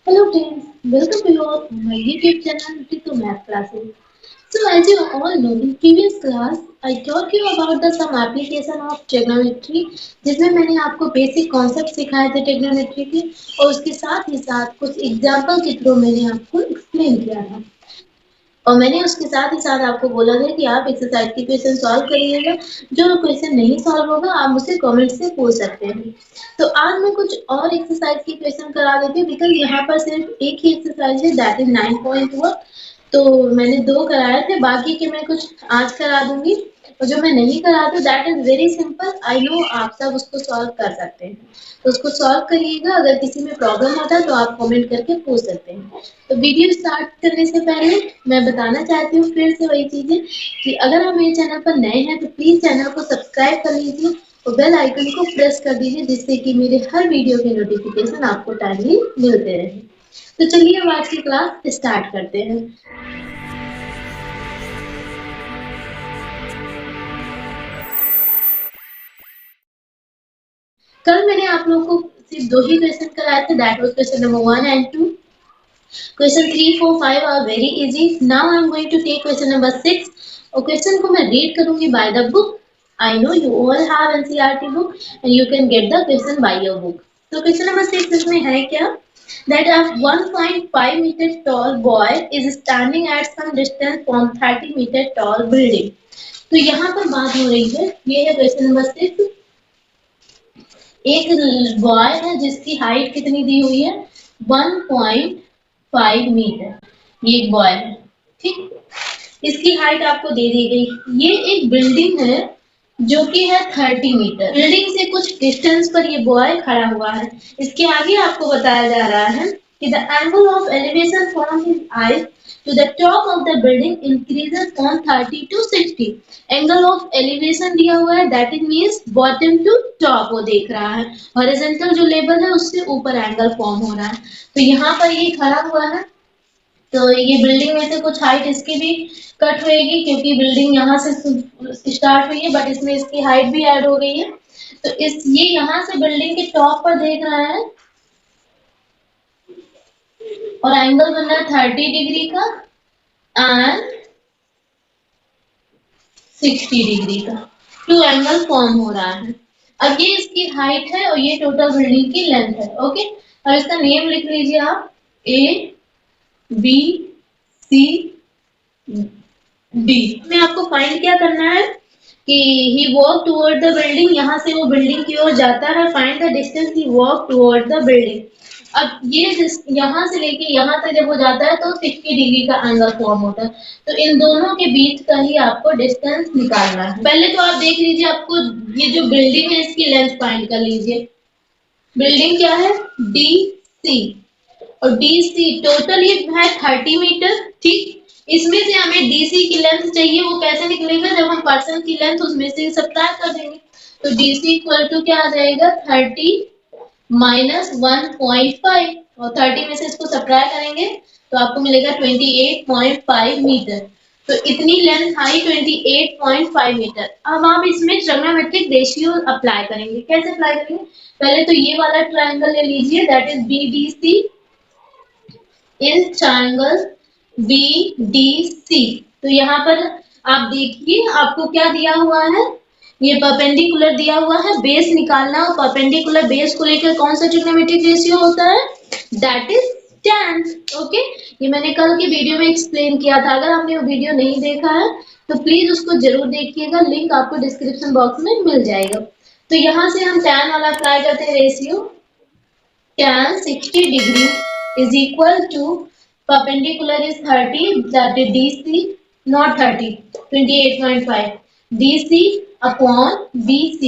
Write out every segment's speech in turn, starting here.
Hello friends, welcome to your my YouTube channel Ritu Math Classes. So as you all know, in previous class I taught you about the some application of trigonometry जिसमें मैंने आपको basic concept सिखाए थे trigonometry के और उसके साथ ही साथ कुछ एग्जाम्पल के थ्रू मैंने आपको एक्सप्लेन किया था। और मैंने उसके साथ ही साथ आपको बोला था कि आप एक्सरसाइज की क्वेश्चन सॉल्व करिएगा। जो क्वेश्चन नहीं सॉल्व होगा आप मुझसे कमेंट से पूछ सकते हैं। तो आज मैं कुछ और एक्सरसाइज की क्वेश्चन करा देती हूँ बिकॉज यहाँ पर सिर्फ एक ही एक्सरसाइज है दैट इज 9.1। तो मैंने 2 कराए थे, बाकी के मैं कुछ आज करा दूंगी और जो मैं नहीं कराती that is very simple. I know आप सब उसको सॉल्व कर सकते हैं, तो उसको सॉल्व करिएगा। अगर किसी में प्रॉब्लम होता है तो आप कमेंट करके पूछ सकते हैं। तो वीडियो स्टार्ट करने से पहले मैं बताना चाहती हूँ फिर से वही चीजें कि अगर आप मेरे चैनल पर नए हैं तो प्लीज चैनल को सब्सक्राइब कर लीजिए और बेल आइकन को प्रेस कर दीजिए जिससे कि मेरे हर वीडियो के नोटिफिकेशन आपको टाइमली मिलते रहे। तो चलिए अब आज की क्लास स्टार्ट करते हैं। कल मैंने आप लोगों को सिर्फ 2 ही क्वेश्चन कराए थे, that was question number 1 and 2। Question 3, 4, 5 are very easy. Now I am going to take question number 6 और क्वेश्चन को मैं रीड करूंगी by the book. I know you all have NCERT book and you can get the question by your book. तो question number 6 इसमें है क्या, that a 1.5 meter tall boy is standing at some distance from 30 meter tall building। तो यहाँ पर बात हो रही है, ये है क्वेश्चन नंबर 6। एक बॉय है जिसकी हाइट कितनी दी हुई है 1.5 मीटर, ये एक बॉय है, ठीक। इसकी हाइट आपको दे दी गई। ये एक बिल्डिंग है जो कि है 30 मीटर। बिल्डिंग से कुछ डिस्टेंस पर ये बॉय खड़ा हुआ है। इसके आगे आपको बताया जा रहा है कि the angle of elevation from his eyes to the top of the building increases from 30 to 60। Angle of elevation दिया हुआ है that is means bottom to top वो देख रहा है। हॉरिजॉन्टल जो लेवल है उससे ऊपर एंगल फॉर्म हो रहा है। तो यहाँ पर ये खड़ा हुआ है, तो ये बिल्डिंग में से कुछ हाइट इसकी भी कट होएगी क्योंकि बिल्डिंग यहाँ से स्टार्ट हुई है बट इसमें इसकी हाइट भी ऐड हो गई है। तो इस ये यहाँ से बिल्डिंग के टॉप पर देख रहा है और एंगल बन रहा है 30 डिग्री का एंड 60 डिग्री का। 2 एंगल फॉर्म हो रहा है। अब ये इसकी हाइट है और ये टोटल बिल्डिंग की लेंथ है। ओके, और इसका नेम लिख लीजिए आप ए बी सी डी। में आपको फाइंड क्या करना है कि ही वॉक टुवर्ड द बिल्डिंग, यहाँ से वो बिल्डिंग की ओर जाता है। Find the distance he walk toward the building. अब ये यहाँ से लेके यहाँ तक जब वो जाता है तो 60 डिग्री का एंगल फॉर्म होता है। तो इन दोनों के बीच का ही आपको डिस्टेंस निकालना है। पहले तो आप देख लीजिए, आपको ये जो बिल्डिंग है इसकी लेंथ फाइंड कर लीजिए। बिल्डिंग क्या है डी सी और डी सी टोटल ये है 30 मीटर, ठीक। इसमें से हमें डीसी की लेंथ चाहिए, वो कैसे निकलेगा जब हम पर्सन की लेंथ उसमें से सब्ट्रैक्ट कर देंगे। तो डीसी इक्वल टू क्या आ जाएगा 30 माइनस 1.5 और 30 में से इसको सब्ट्रैक्ट करेंगे तो आपको मिलेगा 28.5 मीटर। तो इतनी लेंथ आई 28.5 मीटर। अब आप इसमें ट्रिग्नोमेट्रिक रेशियो अप्लाई करेंगे। कैसे अप्लाई करेंगे, पहले तो ये वाला ट्रायंगल ले लीजिए that is BDC in triangle BDC. तो यहाँ पर आप देखिए आपको क्या दिया हुआ है, ये परपेंडिकुलर दिया हुआ है, बेस निकालना और परपेंडिकुलर बेस को लेकर कौन सा ट्रिग्नोमेट्रिक रेशियो होता है दैट इज tan। ओके, ये मैंने कल की वीडियो में एक्सप्लेन किया था। अगर आपने वो वीडियो नहीं देखा है तो प्लीज उसको जरूर देखिएगा, लिंक आपको डिस्क्रिप्शन बॉक्स में मिल जाएगा। तो यहाँ से हम tan वाला अप्लाई करते हैं ratio, tan 60 degree is equal to perpendicular is 30 that is DC not 30 28.5 DC upon BC।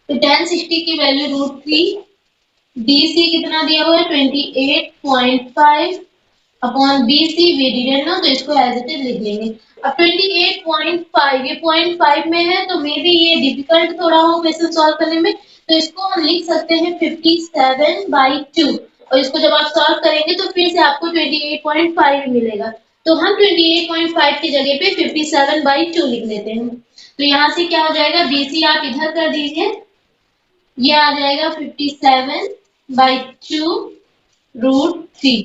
तो tan 60 की वैल्यू √3, DC कितना दिया हुआ है 28.5 अपॉन BC वी डिडेंट ना, तो इसको एज इट इज लिख लेंगे। अब 28.5 ये 0.5 में है तो मे बी ये डिफिकल्ट थोड़ा हो क्वेश्चन सॉल्व करने में, तो इसको हम लिख सकते हैं 57/2 और इसको जब आप सॉल्व करेंगे तो फिर से आपको 28.5 मिलेगा। तो हम 28.5 की जगह पे 57/2 लिख लेते हैं। तो यहाँ से क्या हो जाएगा, BC आप इधर कर दीजिए, ये आ जाएगा 57/2 √3।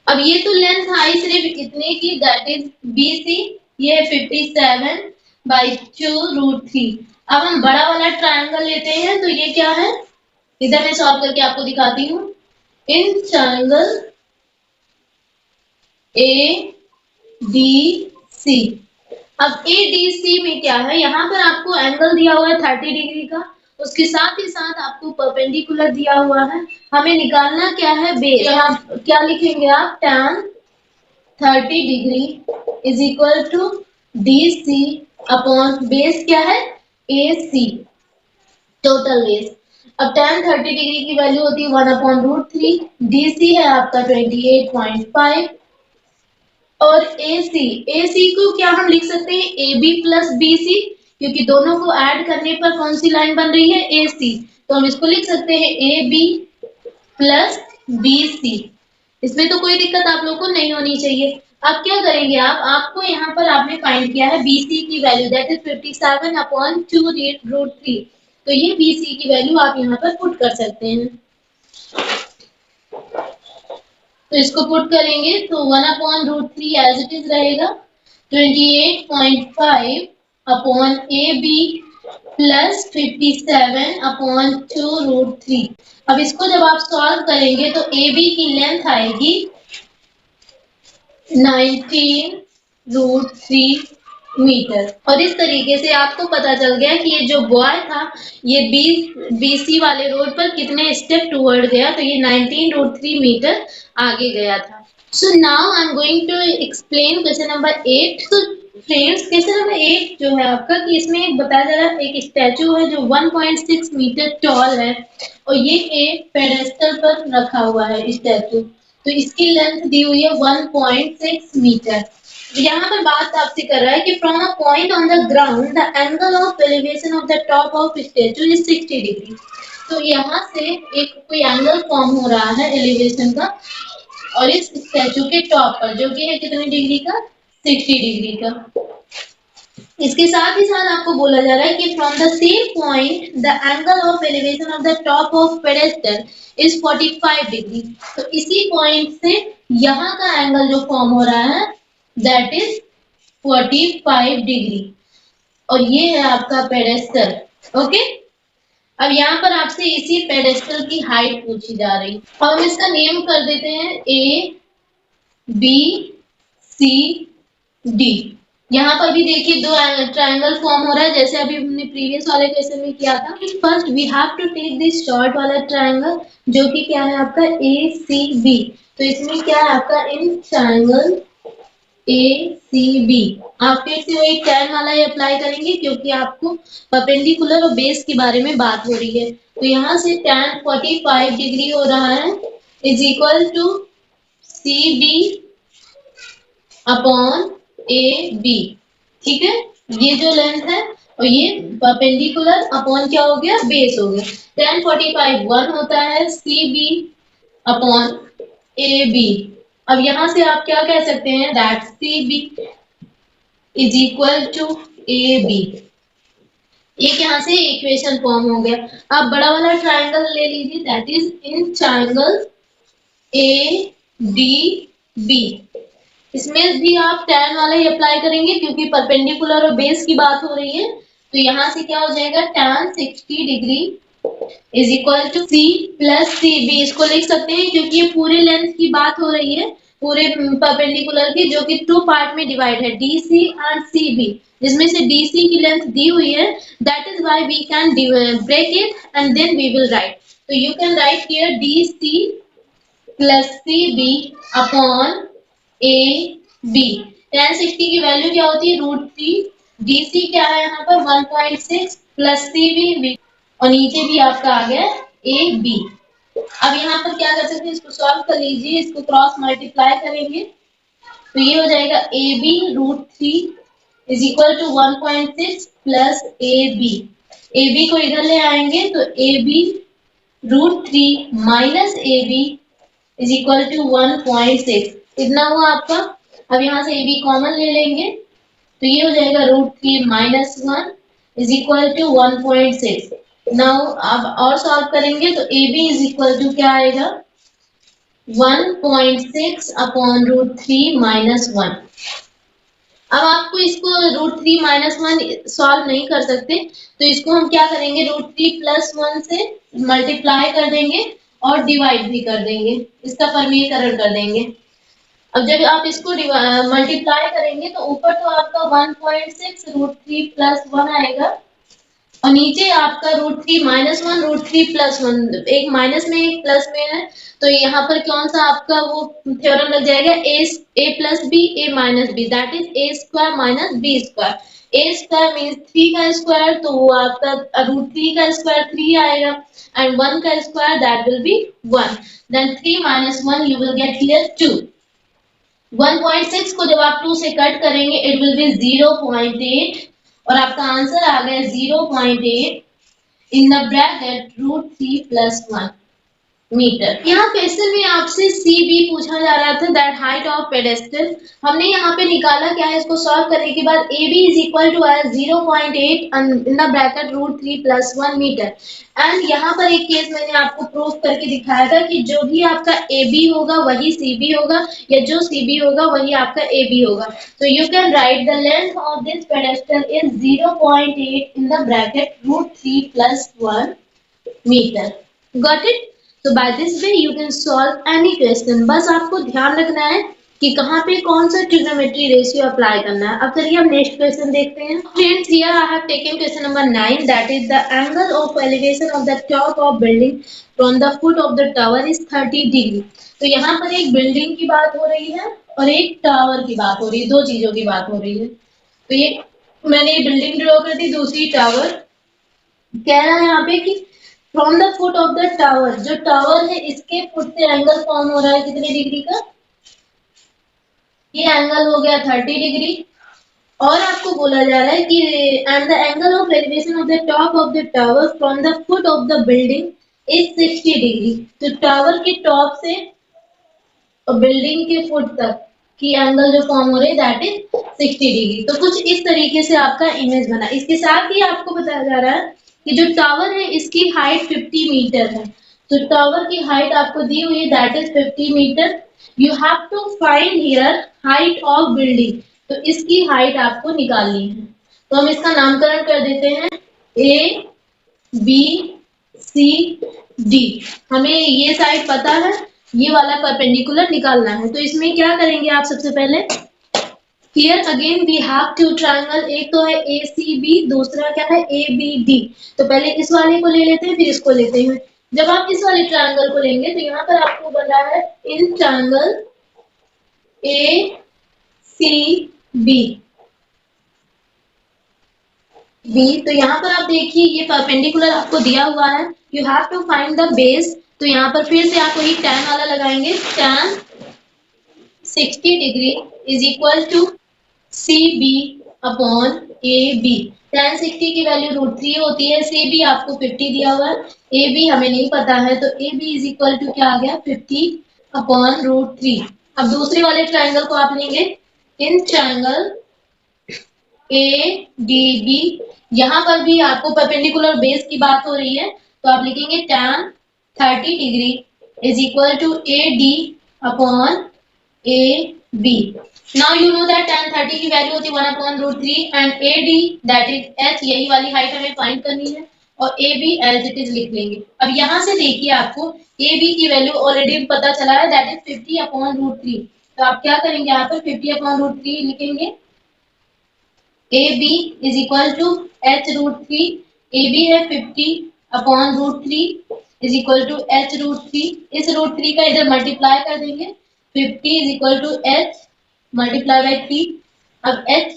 अब ये तो लेंथ आई सिर्फ इतने की, दैट इज BC, ये 57/2√3। अब हम बड़ा वाला ट्रायंगल लेते हैं, तो ये क्या है, इधर मैं सॉल्व करके आपको दिखाती हूँ। इन ट्रायंगल ADC, अब ADC में क्या है, यहाँ पर आपको एंगल दिया हुआ है 30 डिग्री का, उसके साथ ही साथ आपको परपेंडिकुलर दिया हुआ है। हमें निकालना क्या है, बेस। यहाँ क्या लिखेंगे आप, tan 30 degree is equal to DC upon base क्या है, AC, टोटल बेस। अब tan 30 डिग्री की वैल्यू होती है 1/√3, DC है आपका 28.5, और AC को क्या हम लिख सकते हैं, AB प्लस BC, क्योंकि दोनों को ऐड करने पर कौन सी लाइन बन रही है, AC, तो हम इसको लिख सकते हैं AB प्लस BC। इसमें तो कोई दिक्कत आप लोग को नहीं होनी चाहिए। अब क्या करेंगे आप, आपको यहाँ पर आपने फाइंड किया है BC की वैल्यू, दैट इज 57/2√3, तो ये BC की वैल्यू आप यहाँ पर पुट कर सकते हैं। तो इसको पुट करेंगे तो 1/√3 एज इट इज रहेगा, 28.5 अपॉन AB प्लस 57/2√3। अब इसको जब आप सॉल्व करेंगे तो AB की लेंथ आएगी 19√3 मीटर। और इस तरीके से आपको पता चल गया कि ये जो बॉय था ये BC वाले रोड पर कितने स्टेप टूवर्ड गया, तो ये 19√3 मीटर आगे गया था। So now I am going to explain question number 8। तो फ्रेंड्स क्वेश्चन नंबर 8 जो है आपका, कि इसमें एक बताया जा रहा है, एक स्टैचू है जो 1.6 मीटर टॉल है और ये एक पेडेस्टल पर रखा हुआ है स्टैचू, तो इसकी लेंथ दी हुई है 1.6 मीटर। यहाँ पर बात आपसे कर रहा है कि from a point on the ground the angle of elevation of the top of statute is 60 degree. तो यहाँ से एक कोई एंगल फॉर्म हो रहा है एलिवेशन का, और इस स्टैचू के टॉप पर जो कि है कितने डिग्री का, 60 डिग्री का। इसके साथ ही साथ आपको बोला जा रहा है कि from the same point the angle of elevation of the top of pedestal is 45 degree. तो इसी पॉइंट से यहाँ का एंगल जो फॉर्म हो रहा है दैट इज 45 डिग्री, और ये है आपका पेडेस्टल। ओके, अब यहाँ पर आपसे इसी पेडेस्टल की हाइट पूछी जा रही, अब हम इसका नेम कर देते हैं ABCD। यहाँ पर भी देखिए दो ट्रायंगल फॉर्म हो रहा है, जैसे अभी हमने प्रीवियस वाले क्वेश्चन में किया था। First we have to take this short वाला ट्रायंगल जो कि क्या है आपका ACB। तो इसमें क्या है आपका, इन ट्रायंगल ACB आप फिर से वही tan वाला ही अप्लाई करेंगे, क्योंकि आपको परपेंडिकुलर और बेस के बारे में बात हो रही है। तो यहाँ से tan 45 डिग्री हो रहा है is equal to CB upon AB। ठीक है, ये जो लेंथ है और ये परपेंडिकुलर अपॉन क्या हो गया, बेस हो गया। tan 45 1 होता है, CB अपॉन AB। अब यहाँ से आप क्या कह सकते हैं, that CB is equal to AB। एक यहाँ से इक्वेशन फॉर्म हो गया। अब बड़ा वाला ट्रायंगल ले लीजिए, that is in triangle ADB। इसमें भी आप tan वाला ही अप्लाई करेंगे, क्योंकि परपेंडिकुलर और बेस की बात हो रही है। तो यहाँ से क्या हो जाएगा, tan 60 degree is equal to C plus CB। इसको लिख सकते हैं क्योंकि ये पूरे लेंथ की बात हो रही है, पूरे परपेंडिकुलर की, जो कि 2 पार्ट में डिवाइड है, DC एंड CB, जिसमें से DC की लेंथ दी हुई है, that is why we can break it and then we will write. तो you can write here DC plus CB upon AB। tan 60 की वैल्यू क्या होती है, √3, DC क्या है यहाँ पर 1.6 प्लस CB, और नीचे भी आपका आ गया AB। अब यहाँ पर क्या कर सकते हैं, इसको सॉल्व कर लीजिए, इसको क्रॉस मल्टीप्लाई करेंगे तो ये हो जाएगा AB √3 is equal to 1.6 plus AB को इधर ले आएंगे तो AB √3 minus AB is equal to 1.6, इतना हुआ आपका। अब यहाँ से AB कॉमन ले लेंगे तो ये हो जाएगा √3 minus 1 is equal to 1.6। Now अब और सॉल्व करेंगे तो AB इज इक्वल टू क्या आएगा, 1.6 अपॉन √3 माइनस 1। अब आपको इसको √3 माइनस 1 सॉल्व नहीं कर सकते, तो इसको हम क्या करेंगे, √3 प्लस 1 से मल्टीप्लाई कर देंगे और डिवाइड भी कर देंगे, इसका परमीकरण कर देंगे। अब जब आप इसको मल्टीप्लाई करेंगे तो ऊपर तो आपका 1.6 √3 प्लस 1 आएगा, और नीचे आपका √3 माइनस 1 √3 प्लस 1, एक माइनस में एक प्लस में है, तो यहाँ पर कौन सा आपका वो थ्योरम लग जाएगा, A plus B A minus B, that is A square minus B square. A square means 3 का स्क्वायर, तो वो आपका √3 का स्क्वायर 3 आएगा, एंड 1 का square that will be 1, then 3 minus 1 you will get here 2। 1.6 को जब आप 2 से कट करेंगे इट विल बी 0.8, और आपका आंसर आ गया 0.8 in the bracket √3 plus 1 metre. यहाँ क्वेश्चन में आपसे सी बी पूछा जा रहा था, दैट हाइट ऑफ पेडेस्टल। हमने यहाँ पे निकाला क्या है, इसको सॉल्व करने के बाद A B is equal to आया 0.8 in the bracket √3 plus 1 metre. And यहाँ पर एक केस मैंने आपको प्रूव करके दिखाया था कि जो भी आपका ए बी होगा वही सी बी होगा, या जो सी बी होगा वही आपका ए बी होगा। तो you can right the length of this pedestal is 0.8 in the bracket √3 plus 1 meter. Got it? So by this way you can solve any question. बस आपको ध्यान रखना है कि कहाँ पे कौन सा ट्रिग्नोमेट्री रेशियो अप्लाई करना है। अब चलिए हम नेक्स्ट क्वेश्चन देखते हैं। Friends, here I have taken question number 9, that is the angle of elevation of the top of building from the foot of the tower is 30 degree. तो यहाँ पर एक बिल्डिंग की बात हो रही है और एक टावर की बात हो रही है, दो चीजों की बात हो रही है। तो ये मैंने बिल्डिंग ड्रॉ कर दी, दूसरी टावर। कह रहा है यहाँ पे कि from the foot of the tower, जो टावर है इसके फुट से एंगल फॉर्म हो रहा है कितने डिग्री का, ये एंगल हो गया 30 डिग्री। और आपको बोला जा रहा है कि and the angle of elevation of the top of the tower from the foot of the building is 60 degree. तो टावर के टॉप से और बिल्डिंग के फुट तक की एंगल जो फॉर्म हो रही है दैट इज 60 डिग्री। तो कुछ इस तरीके से आपका इमेज बना। इसके साथ ही आपको बताया जा रहा है कि जो टावर है इसकी हाइट 50 मीटर है। तो टावर की हाइट आपको दी हुई है that is 50 metre. You have to find here height of building. तो इसकी हाइट आपको निकालनी है। तो हम इसका नामकरण कर देते हैं ए बी सी डी। हमें ये साइड पता है, ये वाला परपेंडिकुलर निकालना है। तो इसमें क्या करेंगे आप, सबसे पहले Here again we have two triangle, एक तो है ACB, दूसरा क्या है ABD। तो पहले इस वाले को ले लेते हैं फिर इसको लेते हैं। जब आप इस वाले ट्रायंगल को लेंगे तो यहाँ पर आपको बन रहा है इन ट्रायंगल ACB तो यहाँ पर आप देखिए ये परपेंडिकुलर आपको दिया हुआ है। You have to find the base. तो यहाँ पर फिर से आप वही tan वाला लगाएंगे, tan 60 degree is equal to CB upon AB। tan 60 की वैल्यू √3 होती है, CB आपको 50 दिया हुआ है, AB हमें नहीं पता है, तो AB इज इक्वल टू क्या आ गया 50 अपॉन √3। अब दूसरे वाले ट्रायंगल को आप लेंगे इन ट्रायंगल ADB। यहाँ पर भी आपको परपेंडिकुलर बेस की बात हो रही है, तो आप लिखेंगे tan 30 degree is equal to AD upon AB। Now you know that tan 30 की वैल्यू होती है 1 upon √3 and AD that is h, यही वाली हाइट हमें फाइंड करनी है, और AB एज इट इज लिख लेंगे। अब यहाँ से देखिए आपको AB की वैल्यू ऑलरेडी पता चला है दैट इज 50 अपॉन √3। तो आप क्या करेंगे, यहाँ पर 50 अपॉन √3 लिखेंगे। AB is equal to h √3, AB है 50 upon √3 is equal to h √3। इस √3 का इधर मल्टीप्लाई कर देंगे, 50 is equal to h multiply by 3। अब h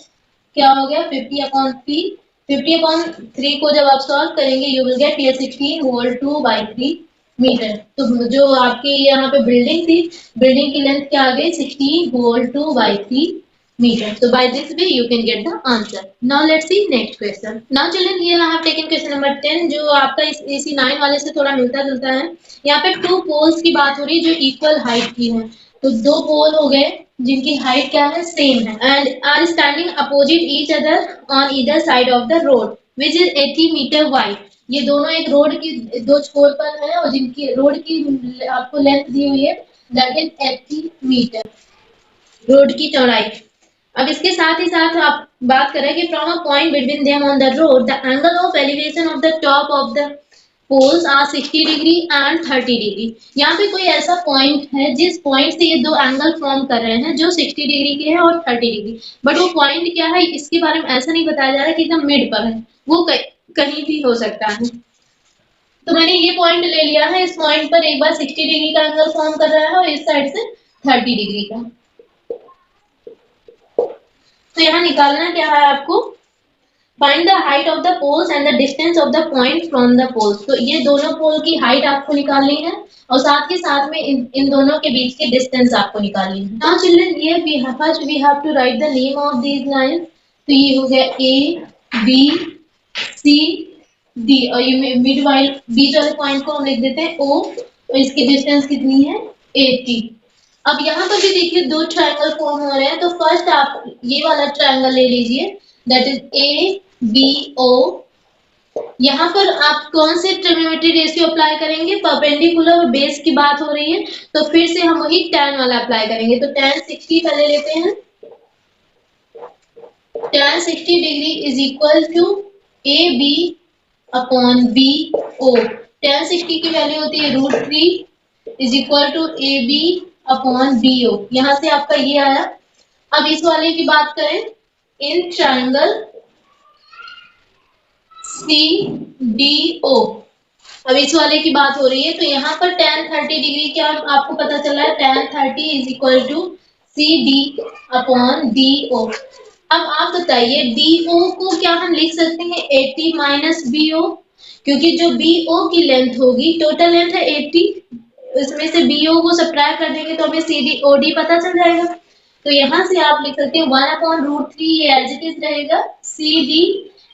क्या हो गया 50 अपॉन 3। 50 अपॉन 3 को जब आप सॉल्व करेंगे यू विल गेट ये 16 होल 2 बाई 3 मीटर। तो जो आपकी यहाँ पे बिल्डिंग थी, बिल्डिंग की लेंथ क्या आ गई 16 whole 2 by 3 meter. So by this way you can get the answer. Now let's see next question. Now children, here I have taken question number 10 जो आपका इस AC9 वाले से थोड़ा मिलता जुलता है। यहाँ पे टू पोल्स की बात हो रही है जो इक्वल हाइट की है। तो दो पोल हो गए जिनकी हाइट क्या है, सेम है, and are standing opposite each other on either side of the road which is 80 metre wide. ये दोनों एक रोड की दो छोर पर है और जिनकी रोड की आपको लेंथ दी हुई है दैट इज 80 मीटर रोड की चौड़ाई। अब इसके साथ ही साथ आप बात करें कि from a point between them on the road the angle of elevation of the top of the poles are 60 degree and 30 degree. यहाँ पे कोई ऐसा पॉइंट है जिस पॉइंट से ये दो एंगल फॉर्म कर रहे हैं जो 60 डिग्री के है और 30 डिग्री, बट वो पॉइंट क्या है इसके बारे में ऐसा नहीं बताया जा रहा कि एकदम मिड पर है, वो कहीं भी हो सकता है। तो मैंने ये पॉइंट ले लिया है, इस पॉइंट पर एक बार 60 डिग्री का एंगल फॉर्म कर रहा है और इस साइड से 30 डिग्री का। तो यहाँ निकालना क्या है आपको, find the height of the poles and the distance of the point from the poles. तो ये दोनों पोल की हाइट आपको निकालनी है और साथ के साथ में इन दोनों के बीच की डिस्टेंस आपको निकालनी है। Now children here we have to write the name of these lines. तो ये हो गया ए बी सी डी और ये मिड वाइल बीच वाले पॉइंट को हम लिख देते हैं ओ और इसकी डिस्टेंस कितनी है 80। अब यहाँ पर भी देखिए दो ट्रायंगल फॉर्म हो रहे हैं, तो फर्स्ट आप ये वाला ट्रायंगल ले लीजिए that is A B O. यहाँ पर आप कौन से ट्रिग्नोमेट्री रेशियो अप्लाई करेंगे, परपेंडिकुलर बेस की बात हो रही है तो फिर से हम वही tan वाला अप्लाई करेंगे। तो tan 60 पहले लेते हैं, tan 60 degree is equal to A B upon B O. tan 60 की वैल्यू होती है √3 is equal to A B upon B O. यहाँ से आपका ये आया। अब इस वाले की बात करें, in triangle C D O. अब इस वाले की बात हो रही है तो यहाँ पर tan 30 डिग्री क्या आपको पता चला है, tan 30 is equal to C D upon D O. अब आप बताइए डी ओ को क्या हम लिख सकते हैं 80 माइनस बी ओ, क्योंकि जो बी ओ की लेंथ होगी, टोटल लेंथ है 80, इसमें से बी ओ को सब्ट्रैक्ट कर देंगे तो हमें सी डी ओ डी पता चल जाएगा। तो यहाँ से आप लिख सकते हैं 1/√3, ये एज इट इज रहेगा, C D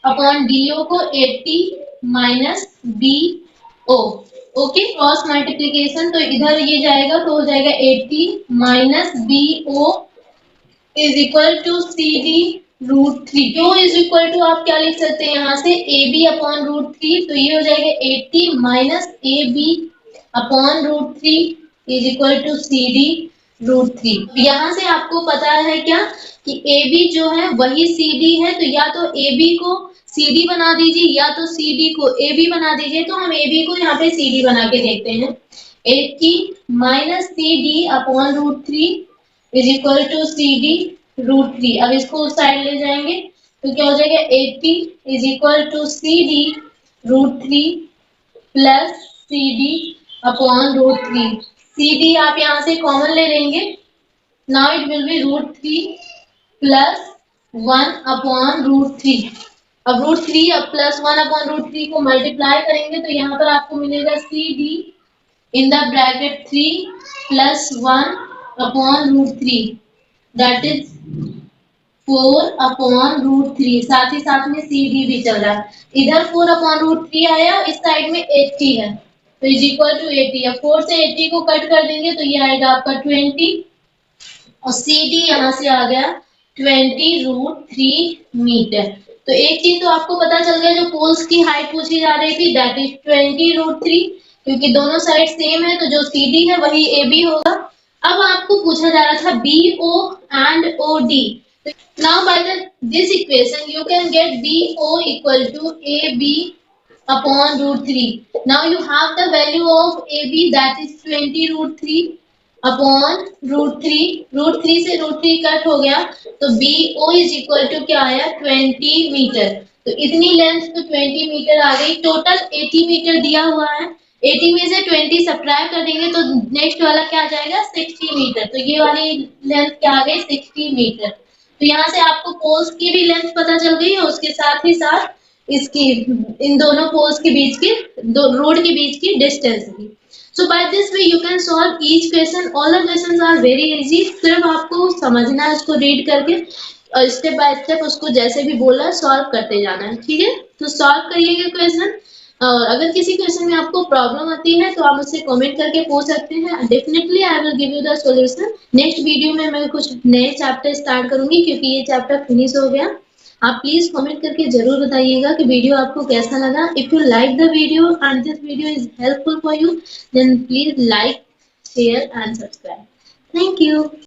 upon D O को 80 minus B O. Okay, cross multiplication तो इधर ये जाएगा तो हो जाएगा 80 minus B O is equal to C D √3। जो इज इक्वल टू आप क्या लिख सकते हैं यहाँ से ए बी अपॉन √3, तो ये हो जाएगा 80 minus A B upon √3 is equal to C D √3। यहाँ से आपको पता है क्या कि ए बी जो है वही सी डी है, तो या तो ए बी को सी डी बना दीजिए या तो सी डी को ए बी बना दीजिए। तो हम ए बी को यहाँ पे सी डी बना के देखते हैं, 80 minus C D upon √3 is equal to C D √3। अब इसको उस साइड ले जाएंगे तो क्या हो जाएगा 80 is equal to C D √3 plus C D upon √3। C D आप यहाँ से कॉमन ले लेंगे, now it will be √3 plus 1 upon √3। अब √3 अब प्लस 1 अपॉन √3 को मल्टीप्लाई करेंगे तो यहाँ पर आपको मिलेगा C D in the bracket 3 plus 1 upon √3 that is 4 upon √3। साथ ही साथ में सी डी भी चल रहा है, इधर 4 अपॉन √3 आया, इस साइड में 80 है तो इज इक्वल टू 80। अब 4 से 80 को कट कर देंगे तो ये आएगा आपका 20 और सी डी यहाँ से आ गया 20 √3 मीटर। तो एक चीज तो आपको पता चल गया, जो पोल्स की हाइट पूछी जा रही थी दैट इज 20 √3, क्योंकि दोनों साइड सेम है तो जो सी डी है वही ए बी होगा। अब आपको पूछा जा रहा था B O and O D. Now by this equation you can get BO equal to AB upon √3. Now you have the value of AB that is 20 √3 upon √3। √3 से √3 कट हो गया तो BO is equal to क्या आया 20 metre. तो इतनी length तो 20 metre आ गई, टोटल 80 मीटर दिया हुआ है, 80 में से 20 सब्ट्रैक्ट कर देंगे तो नेक्स्ट वाला क्या आ जाएगा 60 मीटर। तो ये वाली लेंथ क्या आ गई 60 मीटर। तो यहाँ से आपको पोल्स की भी लेंथ पता चल गई और उसके साथ ही साथ इसकी इन दोनों पोल्स के बीच की रोड के बीच की डिस्टेंस भी। So by this way you can solve each question, all the questions are very easy. सिर्फ आपको समझना है, उसको रीड करके और स्टेप बाय स्टेप उसको जैसे भी बोला सॉल्व करते जाना है, ठीक है। तो सॉल्व करिएगा क्वेश्चन, और अगर किसी क्वेश्चन में आपको प्रॉब्लम आती है तो आप मुझसे कमेंट करके पूछ सकते हैं, definitely I will give you the solution. Next video में मैं कुछ नए चैप्टर स्टार्ट करूंगी क्योंकि ये चैप्टर फिनिश हो गया। आप प्लीज कमेंट करके जरूर बताइएगा कि वीडियो आपको कैसा लगा। If you like the video and this video is helpful for you then please like, share and subscribe. Thank you.